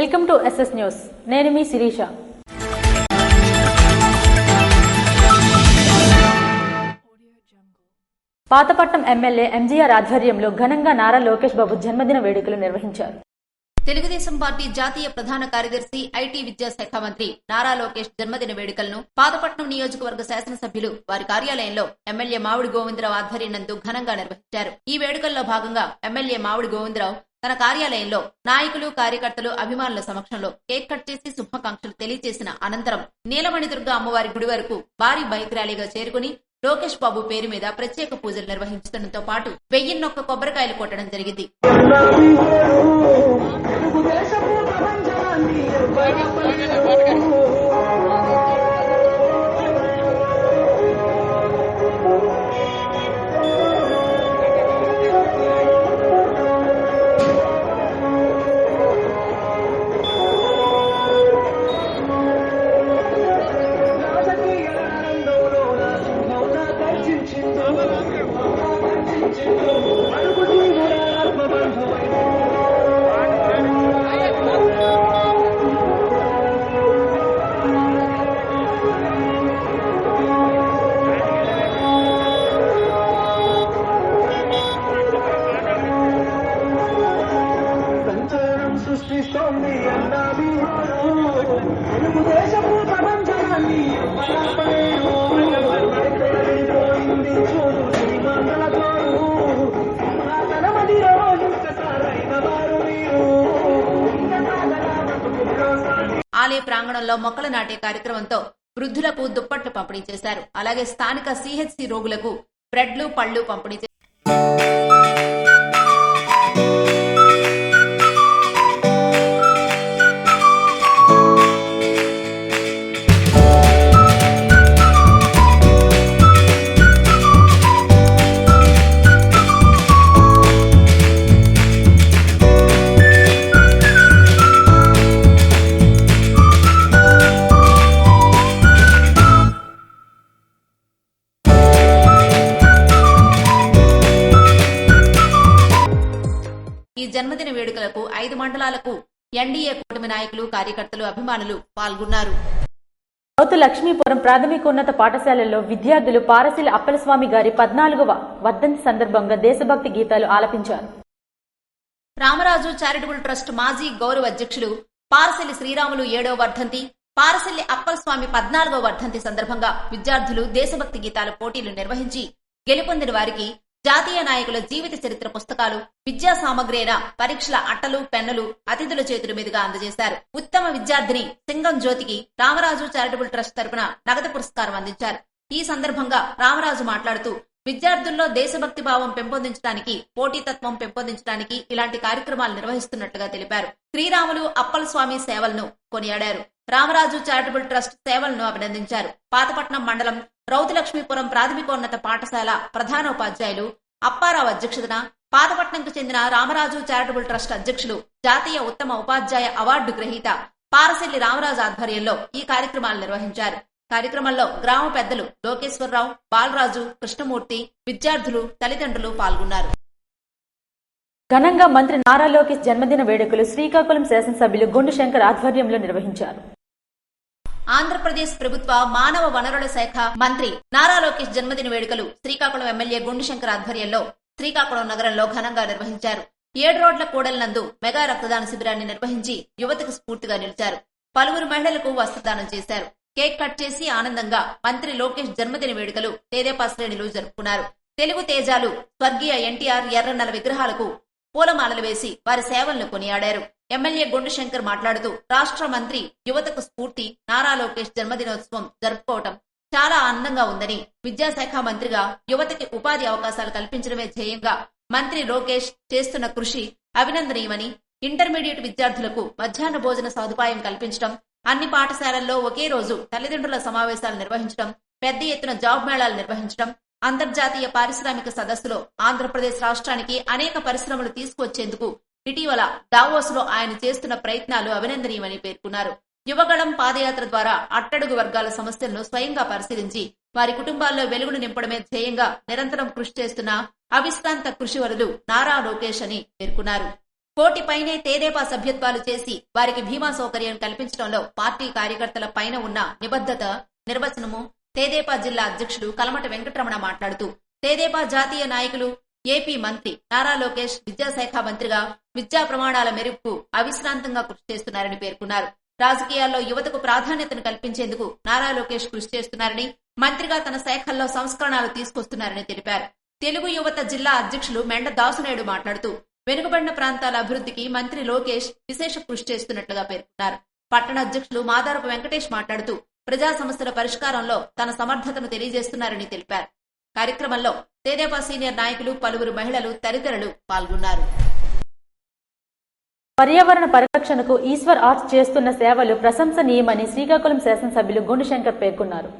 Welcome to SS news. నేను మీ Sirisha. Pathapatnam MLA MGR ఆధ్వర్యంలో ఘనంగా నారా లోకేష్ బాబు జన్మదిన వేడుకలు నిర్వహించారు. తెలుగుదేశం పార్టీ జాతీయ ప్రధాన కార్యదర్శి ఐటీ విద్యాశాఖ మంత్రి నారా లోకేష్ జన్మదిన వేడుకలను పాతపట్నం నియోజకవర్గ శాసనసభ్యులు వారి కార్యాలయంలో ఎమ్మెల్యే మామిడి గోవిందరావు ఆధ్వర్యంలో ఘనంగా నిర్వహించారు. ఈ వేడుకల్లో భాగంగా ఎమ్మెల్యే మామిడి గోవిందరావు తన కార్యాలయంలో నాయకులు, కార్యకర్తలు, అభిమానుల సమక్షంలో కేక్ కట్ చేసి శుభాకాంక్షలు తెలియజేసిన అనంతరం నీలమణి దుర్గ అమ్మవారి గుడి వరకు భారీ బైక్ ర్యాలీగా చేరుకుని లోకేష్ బాబు పేరు మీద ప్రత్యేక పూజలు నిర్వహించడంతో పాటు 1001 కొబ్బరికాయలు కొట్టడం జరిగింది. ఆలయ ప్రాంగణంలో మొక్కలు నాటే కార్యక్రమంతో వృద్ధులకు దుప్పట్లు పంపిణీ చేశారు. అలాగే స్థానిక CHC రోగులకు బ్రెడ్లు, పళ్లు పంపిణీ చేశారు. ఈ జన్మదిన వేడుకలకు 5 మండలాలకు NDA కూటమి నాయకులు, కార్యకర్తలు, అభిమానులు పాల్గొన్నారు. రౌతు లక్ష్మీపురం ప్రాథమికోన్నత పాఠశాలల్లో విద్యార్థులు పారసిల్లి అప్పలస్వామి గారి 14వ వర్ధంతి సందర్భంగా దేశభక్తి గీతాలు ఆలపించారు. రామరాజు చారిటబుల్ ట్రస్ట్ మాజీ గౌరవ అధ్యక్షులు పారసిల్లి శ్రీరాములు 7వ వర్ధంతి, పారసిల్లి అప్పలస్వామి 14వ వర్ధంతి సందర్భంగా విద్యార్థులు దేశభక్తి గీతాల పోటీలు నిర్వహించి గెలుపొందిన వారికి జాతీయ నాయకుల జీవిత చరిత్ర పుస్తకాలు, విద్యా సామగ్రి అయిన పరీక్షల అట్టలు, పెన్నులు అతిథుల చేతుల మీదుగా అందజేశారు. ఉత్తమ విద్యార్థిని సింగం జ్యోతికి రామరాజు చారిటబుల్ ట్రస్ట్ తరపున నగదు పురస్కారం అందించారు. ఈ సందర్భంగా రామరాజు మాట్లాడుతూ విద్యార్థుల్లో దేశభక్తి భావం పెంపొందించడానికి, పోటీతత్వం పెంపొందించడానికి ఇలాంటి కార్యక్రమాలు నిర్వహిస్తున్నట్లుగా తెలిపారు. శ్రీరాములు అప్పలస్వామి సేవలను కొనియాడారు. రామరాజు చారిటబుల్ ట్రస్ట్ సేవలను అభినందించారు. పాతపట్నం మండలం రౌతు లక్ష్మీపురం ప్రాథమికోన్నత పాఠశాల ప్రధానోపాధ్యాయులు అప్పారావు అధ్యక్షతన పాతపట్నంకు చెందిన రామరాజు చారిటబుల్ ట్రస్ట్ అధ్యక్షులు, జాతీయ ఉత్తమ ఉపాధ్యాయ అవార్డు గ్రహీత పారసిల్లి రామరాజు ఆధ్వర్యంలో ఈ కార్యక్రమాలు నిర్వహించారు. కార్యక్రమంలో గ్రామ పెద్దలు లోకేశ్వరరావు, బాలరాజు, కృష్ణమూర్తి, విద్యార్థులు, తల్లిదండ్రులు పాల్గొన్నారు. ఘనంగా మంత్రి నారా లోకేష్ జన్మదిన వేడుకలు శ్రీకాకుళం శాసనసభ్యులు గుండు శంకర్ ఆధ్వర్యంలో నిర్వహించారు. ఆంధ్రప్రదేశ్ ప్రభుత్వ మానవ వనరుల శాఖ మంత్రి నారా లోకేష్ జన్మదిన వేడుకలు శ్రీకాకుళం ఎమ్మెల్యే గుండు శంకర్ ఆధ్వర్యంలో శ్రీకాకుళం నగరంలో ఘనంగా నిర్వహించారు. 7 రోడ్ల కూడలినందు మెగా రక్తదాన శిబిరాన్ని నిర్వహించి యువతకు స్ఫూర్తిగా నిలిచారు. పలువురు మహిళలకు వస్త్రదానం చేశారు. కేక్ కట్ చేసి ఆనందంగా మంత్రి లోకేష్ జన్మదిన వేడుకలు తెదేపా శ్రేణులు జరుపుకున్నారు. తెలుగు తేజాలు స్వర్గీయ NTR, ఎర్రన్నల విగ్రహాలకు పూలమాలలు వేసి వారి సేవలను కొనియాడారు. ఎమ్మెల్యే గుండు శంకర్ మాట్లాడుతూ రాష్ట్ర మంత్రి యువతకు స్ఫూర్తి, నారా లోకేష్ జన్మదినోత్సవం జరుపుకోవటం చాలా ఆనందంగా ఉందని, విద్యాశాఖ మంత్రిగా యువతకి ఉపాధి అవకాశాలు కల్పించడమే ధ్యేయంగా మంత్రి లోకేష్ చేస్తున్న కృషి అభినందనీయమని, ఇంటర్మీడియట్ విద్యార్థులకు మధ్యాహ్న భోజన సదుపాయం కల్పించడం, అన్ని పాఠశాలల్లో ఒకే రోజు తల్లిదండ్రుల సమావేశాలు నిర్వహించడం, పెద్ద ఎత్తున జాబ్ మేళాలు నిర్వహించడం, అంతర్జాతీయ పారిశ్రామిక సదస్సులో ఆంధ్రప్రదేశ్ రాష్ట్రానికి అనేక పరిశ్రమలు తీసుకువచ్చేందుకు ఇటీవల దావోస్ లో ఆయన చేస్తున్న ప్రయత్నాలు అభినందనీయమని పేర్కొన్నారు. యువగళం పాదయాత్ర ద్వారా అట్టడుగు వర్గాల సమస్యలను స్వయంగా పరిశీలించి వారి కుటుంబాల్లో వెలుగును నింపడమే ధ్యేయంగా నిరంతరం కృషి చేస్తున్న అవిశ్రాంత కృషివరులు నారా లోకేష్ అని పేర్కొన్నారు. కోటి పైనే తెదేపా సభ్యత్వాలు చేసి వారికి బీమా సౌకర్యం కల్పించడంలో పార్టీ కార్యకర్తల పైన ఉన్న నిబద్ధత నిర్వచనము తెదేపా జిల్లా అధ్యక్షుడు కలమట వెంకటరమణ మాట్లాడుతూ తెదేపా జాతీయ నాయకులు ఏపీ మంత్రి నారా లోకేష్ విద్యాశాఖ మంత్రిగా విద్యా ప్రమాణాల మెరుగుకు అవిశ్రాంతంగా కృషి చేస్తున్నారని పేర్కొన్నారు. రాజకీయాల్లో యువతకు ప్రాధాన్యతను కల్పించేందుకు నారా లోకేష్ కృషి చేస్తున్నారని, మంత్రిగా తన శాఖల్లో సంస్కరణలు తీసుకొస్తున్నారని తెలిపారు. తెలుగు యువత జిల్లా అధ్యక్షులు మెండ దాసునాయుడు మాట్లాడుతూ వెనుకబడిన ప్రాంతాల అభివృద్ధికి మంత్రి లోకేష్ విశేష కృషి చేస్తున్నట్లుగా పేర్కొన్నారు. పట్టణ అధ్యక్షులు మాదారపు వెంకటేష్ మాట్లాడుతూ ప్రజా సమస్యల పరిష్కారంలో తన సమర్థతను తెలియజేస్తున్నారని తెలిపారు. కార్యక్రమంలో తెదేపా సీనియర్ నాయకులు, పలువురు మహిళలు తదితరులు పాల్గొన్నారు. పర్యావరణ పరిరక్షణకు ఈశ్వర్ ఆర్ట్స్ చేస్తున్న సేవలు ప్రశంసనీయమని శ్రీకాకుళం శాసనసభ్యులు గుండుశంకర్ పేర్కొన్నారు.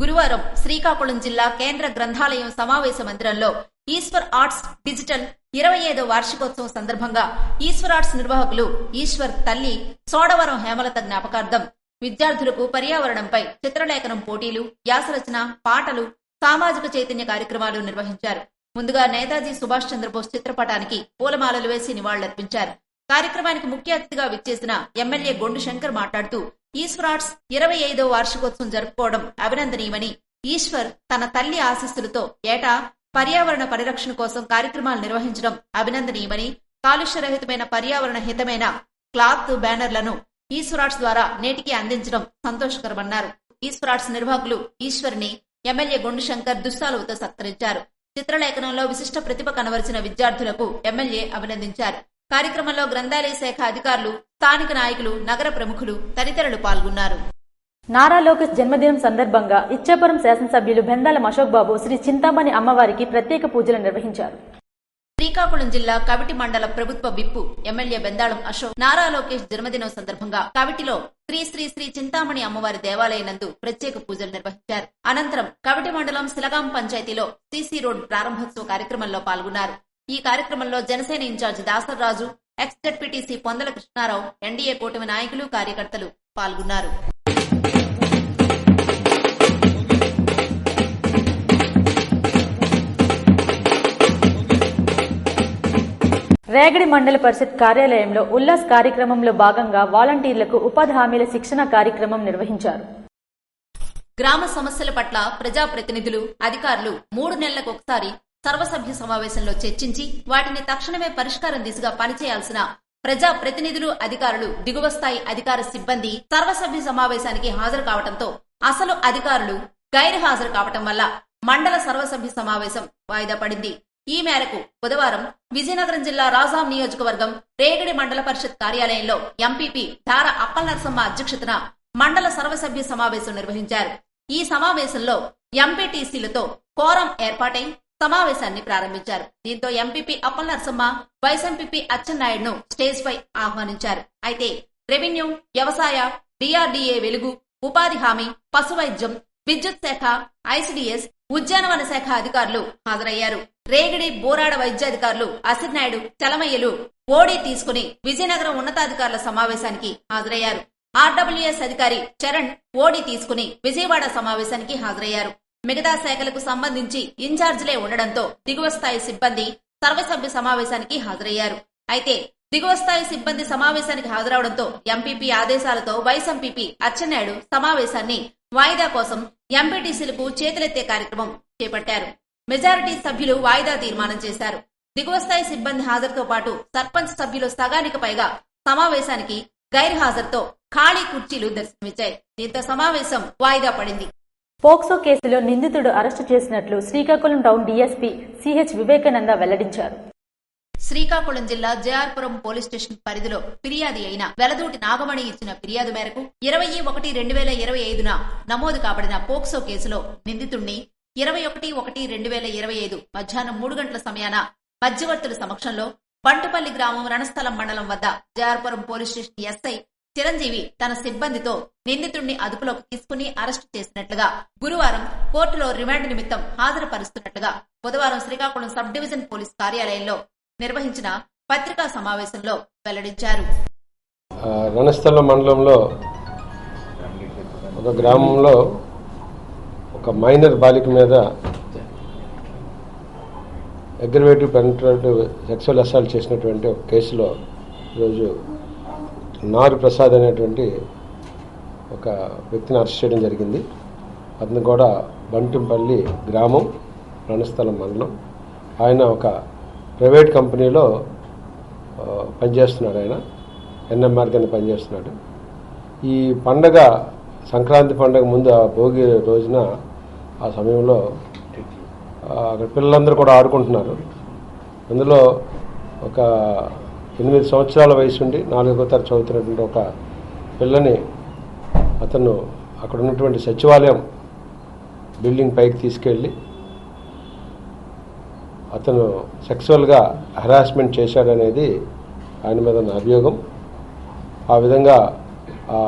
గురువారం శ్రీకాకుళం జిల్లా కేంద్ర గ్రంథాలయం సమావేశ మందిరంలో ఈశ్వర్ ఆర్ట్స్ డిజిటల్ 25వ వార్షికోత్సవం సందర్భంగా ఈశ్వర్ ఆర్ట్స్ నిర్వాహకులు ఈశ్వర్ తల్లి సోడవరం హేమలత జ్ఞాపకార్థం విద్యార్థులకు పర్యావరణంపై చిత్రలేఖనం పోటీలు, వ్యాసరచన, పాటలు, సామాజిక చైతన్య కార్యక్రమాలు నిర్వహించారు. ముందుగా నేతాజీ సుభాష్ చంద్రబోస్ చిత్రపటానికి పూలమాలలు వేసి నివాళులర్పించారు. కార్యక్రమానికి ముఖ్య అతిథిగా విచ్చేసిన ఎమ్మెల్యే గొండు శంకర్ మాట్లాడుతూ ఈశ్వర్ ఆర్ట్స్ 25వ వార్షికోత్సవం జరుపుకోవడం అభినందనీయమని, ఈశ్వర్ తన తల్లి ఆశీస్సులతో ఏటా పర్యావరణ పరిరక్షణ కోసం కార్యక్రమాలు నిర్వహించడం అభినందనీయమని, కాలుష్యరహితమైన పర్యావరణ హితమైన క్లాత్ బ్యానర్లను ఈశ్వర్ ఆర్ట్స్ ద్వారా నేటికి అందించడం సంతోషకరమన్నారు. ఈశ్వర్ ఆర్ట్స్ నిర్వాహకులు ఈశ్వర్ని ఎమ్మెల్యే గొండు శంకర్ దుస్సాలువతో సత్కరించారు. చిత్రలేఖనంలో విశిష్ట ప్రతిభ కనబరిచిన విద్యార్థులకు ఎమ్మెల్యే అభినందించారు. కార్యక్రమంలో గ్రంథాలయ శాఖ అధికారులు, స్థానిక నాయకులు, నగర ప్రముఖులు తదితరులు పాల్గొన్నారు. నారా లోకేష్ జన్మదినం సందర్భంగా ఇచ్చాపురం శాసనసభ్యులు బెందాలం అశోక్ బాబు శ్రీ చింతామణి అమ్మవారికి ప్రత్యేక పూజలు నిర్వహించారు. శ్రీకాకుళం జిల్లా కవిటి మండల ప్రభుత్వ విప్పు ఎమ్మెల్యే బెందాళం అశోక్ నారా లోకేష్ జన్మదినం సందర్భంగా కవిటిలో శ్రీ శ్రీ శ్రీ చింతామణి అమ్మవారి దేవాలయం నందు ప్రత్యేక పూజలు నిర్వహించారు. అనంతరం కవిటి మండలం సిలగాం పంచాయతీలో సీసీ రోడ్ ప్రారంభోత్సవ కార్యక్రమంలో పాల్గొన్నారు. ఈ కార్యక్రమంలో Janasena incharge Dasaraju, ex ZPTC Pondala Krishnarao, NDA కూటమి నాయకులు, కార్యకర్తలు పాల్గొన్నారు. రేగడి మండల పరిషత్ కార్యాలయంలో ఉల్లాస్ కార్యక్రమంలో భాగంగా వాలంటీర్లకు ఉపాధి హామీల శిక్షణ కార్యక్రమం నిర్వహించారు. గ్రామ సమస్యల పట్ల ప్రజాప్రతినిధులు, అధికారులు 3 నెలలకు ఒకసారి సర్వసభ్య సమావేశంలో చర్చించి వాటిని తక్షణమే పరిష్కారం దిశగా పనిచేయాల్సిన ప్రజాప్రతినిధులు, అధికారులు, దిగువ స్థాయి అధికార సిబ్బంది సర్వసభ్య సమావేశానికి హాజరు కావడంతో అసలు అధికారులు గైరు హాజరు కావటం వల్ల మండల సర్వసభ్య సమావేశం వాయిదా పడింది. ఈ మేరకు బుధవారం విజయనగరం జిల్లా రాజాం నియోజకవర్గం రేగడి మండల పరిషత్ కార్యాలయంలో ఎంపీపీ ధార అప్పలనరసమ్మ అధ్యక్షతన మండల సర్వసభ్య సమావేశం నిర్వహించారు. ఈ సమావేశంలో ఎంపీటీసీలతో కోరం ఏర్పాటై సమావేశాన్ని ప్రారంభించారు. దీంతో ఎంపీపీ అప్పలనరసమ్మ, వైస్ ఎంపీపీ అచ్చెన్నాయుడును స్టేజ్ పై ఆహ్వానించారు. అయితే రెవెన్యూ, వ్యవసాయ, డిఆర్డీఏ వెలుగు, ఉపాధి హామీ, పశువైద్యం, విద్యుత్ శాఖ, ఐసిడిఎస్, ఉద్యానవన శాఖ అధికారులు హాజరయ్యారు. రేగడి, బోరాడ వైద్యాధికారులు అసిర్నాయుడు, చలమయ్యలు ఓడీ తీసుకుని విజయనగరం ఉన్నతాధికారుల సమావేశానికి హాజరయ్యారు. ఆర్డబ్ల్యూఎస్ అధికారి చరణ్ ఓడీ తీసుకుని విజయవాడ సమావేశానికి హాజరయ్యారు. మిగతా శాఖలకు సంబంధించి ఇన్ఛార్జిలే ఉండడంతో దిగువ స్థాయి సిబ్బంది సర్వసభ్య సమావేశానికి హాజరయ్యారు. అయితే దిగువ స్థాయి సిబ్బంది సమావేశానికి హాజరవడంతో ఎంపీపీ ఆదేశాలతో వైస్ ఎంపీపీ అచ్చెన్నాయుడు సమావేశాన్ని వాయిదా కోసం ఎంపీటీసీలకు చేతులెత్తే కార్యక్రమం చేపట్టారు. మెజారిటీ సభ్యులు వాయిదా తీర్మానం చేశారు. దిగువ స్థాయి సిబ్బంది హాజరుతో పాటు సర్పంచ్ సభ్యులు సగానికి పైగా సమావేశానికి గైర్ హాజరుతో ఖాళీ కుర్చీలు దర్శనమిచ్చాయి. దీంతో సమావేశం వాయిదా పడింది. పోక్సో కేసులో నిందితుడు అరెస్టు చేసినట్లు Srikakulam town DSP CH Vivekananda వెల్లడించారు. శ్రీకాకుళం జిల్లా జేఆర్పురం పోలీస్ స్టేషన్ పరిధిలో ఫిర్యాది అయిన వెలదూటి నాగమణి ఇచ్చిన ఫిర్యాదు మేరకు 20/1/2025 నమోదు కాబడిన పోక్సో కేసులో నిందితుడిని 21/1/2025 మధ్యాహ్నం 3 గంటల సమయాన మధ్యవర్తుల సమక్షంలో బంటుపల్లి గ్రామం రణస్థలం మండలం వద్ద JR Puram police station SI Chiranjeevi తన సిబ్బందితో నిందితుడిని అదుపులోకి తీసుకుని అరెస్టు చేసినట్లుగా గురువారం కోర్టులో రిమాండ్ నిమిత్తం హాజరుపరుస్తున్నట్లుగా బుధవారం శ్రీకాకుళం సబ్ డివిజన్ పోలీస్ కార్యాలయంలో నిర్వహించిన పత్రికా సమావేశంలో వెల్లడించారు. రణస్థలం మండలంలో ఒక గ్రామంలో ఒక మైనర్ బాలిక మీద అగ్రివేటివ్ పెనిట్రేటివ్ సెక్సువల్ అసాల్ట్ చేసినటువంటి ఒక కేసులో ఈరోజు నారు ప్రసాద్ అనేటువంటి ఒక వ్యక్తిని అరెస్ట్ చేయడం జరిగింది. అతను కూడా బంటింపల్లి గ్రామం, రణస్థలం మండలం. ఆయన ఒక ప్రైవేట్ కంపెనీలో పనిచేస్తున్నాడు. ఆయన ఎన్ఎంఆర్ కింద పనిచేస్తున్నాడు. ఈ పండగ సంక్రాంతి పండగ ముందు ఆ భోగి రోజున ఆ సమయంలో అక్కడ పిల్లలందరూ కూడా ఆడుకుంటున్నారు. అందులో ఒక 8 సంవత్సరాల వయసు ఉండి 4వ తరగతి చదువుతున్నటువంటి ఒక పిల్లని అతను అక్కడ ఉన్నటువంటి సచివాలయం బిల్డింగ్ పైకి తీసుకెళ్ళి అతను సెక్సువల్గా హెరాస్మెంట్ చేశాడనేది ఆయన మీద ఉన్న అభియోగం. ఆ విధంగా ఆ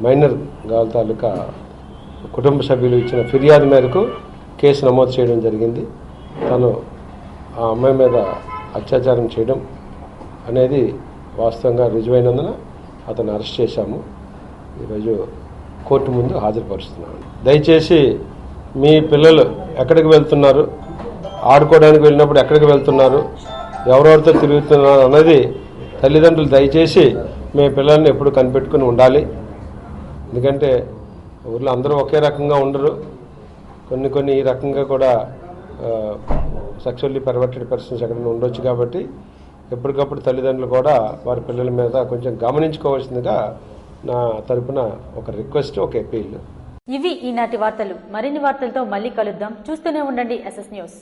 మైనర్ గాల్ తాలూకా కుటుంబ సభ్యులు ఇచ్చిన ఫిర్యాదు మేరకు కేసు నమోదు చేయడం జరిగింది. తను ఆ అమ్మాయి మీద అత్యాచారం చేయడం అనేది వాస్తవంగా రుజువైనందున అతను అరెస్ట్ చేశాము. ఈరోజు కోర్టు ముందు హాజరుపరుస్తున్నాను. దయచేసి మీ పిల్లలు ఎక్కడికి వెళ్తున్నారు, ఆడుకోవడానికి వెళ్ళినప్పుడు ఎక్కడికి వెళ్తున్నారు, ఎవరెవరితో తిరుగుతున్నారు అన్నది తల్లిదండ్రులు దయచేసి మీ పిల్లల్ని ఎప్పుడు కనిపెట్టుకుని ఉండాలి. ఎందుకంటే ఊళ్ళో అందరూ ఒకే రకంగా ఉండరు. కొన్ని ఈ రకంగా కూడా సెక్సువల్లీ పర్వర్టెడ్ పర్సన్స్ ఎక్కడైనా ఉండొచ్చు. కాబట్టి ఎప్పటికప్పుడు తల్లిదండ్రులు కూడా వారి పిల్లల మీద కొంచెం గమనించుకోవాల్సిందిగా నా తరపున ఒక రిక్వెస్ట్, ఒక అపీల్. ఇవి ఈనాటి వార్తలు. మరిన్ని వార్తలతో మళ్ళీ కలుద్దాం. చూస్తూనే ఉండండి SS న్యూస్.